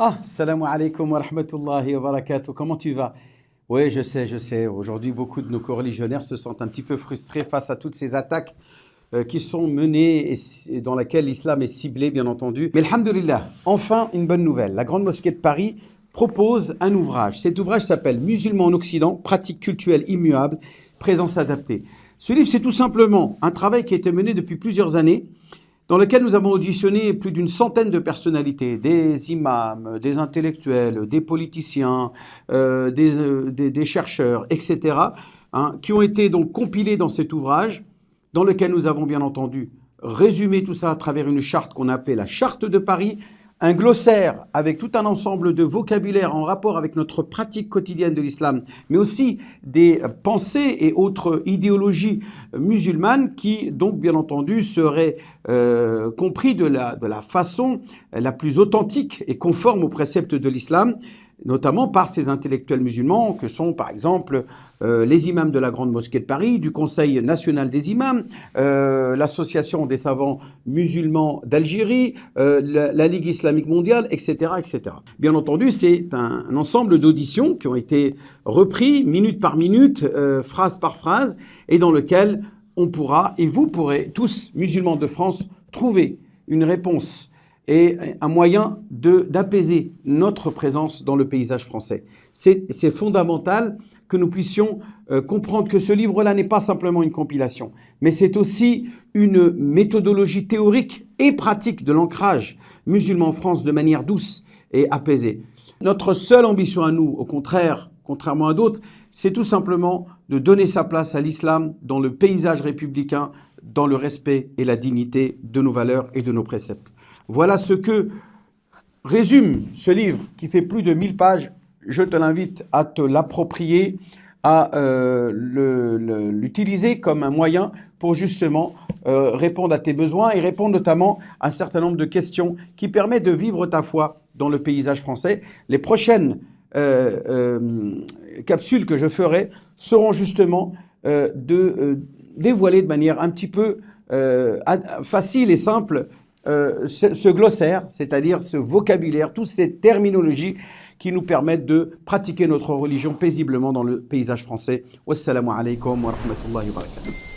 Ah, salam alaikum wa rahmatullahi wa barakatuh. Comment tu vas? Oui, je sais, je sais. Aujourd'hui, beaucoup de nos coreligionnaires se sentent un petit peu frustrés face à toutes ces attaques qui sont menées et dans lesquelles l'islam est ciblé, bien entendu. Mais alhamdulillah, enfin une bonne nouvelle. La Grande Mosquée de Paris propose un ouvrage. Cet ouvrage s'appelle Musulmans en Occident, pratiques cultuelles immuables, présence adaptée. Ce livre, c'est tout simplement un travail qui a été mené depuis plusieurs années, dans lequel nous avons auditionné plus d'une centaine de personnalités, des imams, des intellectuels, des politiciens, des chercheurs, etc., hein, qui ont été donc compilés dans cet ouvrage, dans lequel nous avons bien entendu résumé tout ça à travers une charte qu'on a appelée la Charte de Paris, un glossaire avec tout un ensemble de vocabulaire en rapport avec notre pratique quotidienne de l'islam, mais aussi des pensées et autres idéologies musulmanes qui, donc, bien entendu, seraient compris de la façon la plus authentique et conforme aux préceptes de l'islam, notamment par ces intellectuels musulmans que sont par exemple les imams de la Grande Mosquée de Paris, du Conseil national des imams, l'Association des savants musulmans d'Algérie, la Ligue islamique mondiale, etc., etc. Bien entendu, c'est un ensemble d'auditions qui ont été repris minute par minute, phrase par phrase, et dans lequel on pourra, et vous pourrez, tous musulmans de France, trouver une réponse et un moyen d'apaiser notre présence dans le paysage français. C'est fondamental que nous puissions comprendre que ce livre-là n'est pas simplement une compilation, mais c'est aussi une méthodologie théorique et pratique de l'ancrage musulman en France de manière douce et apaisée. Notre seule ambition à nous, au contraire, contrairement à d'autres, c'est tout simplement de donner sa place à l'islam dans le paysage républicain, dans le respect et la dignité de nos valeurs et de nos préceptes. Voilà ce que résume ce livre qui fait plus de 1000 pages. Je te l'invite à te l'approprier, à l'utiliser comme un moyen pour justement répondre à tes besoins et répondre notamment à un certain nombre de questions qui permettent de vivre ta foi dans le paysage français. Les prochaines capsules que je ferai seront justement dévoiler de manière un petit peu facile et simple ce glossaire, c'est-à-dire ce vocabulaire, toutes ces terminologies qui nous permettent de pratiquer notre religion paisiblement dans le paysage français. Wassalamu alaikum wa rahmatullahi wa barakatuh.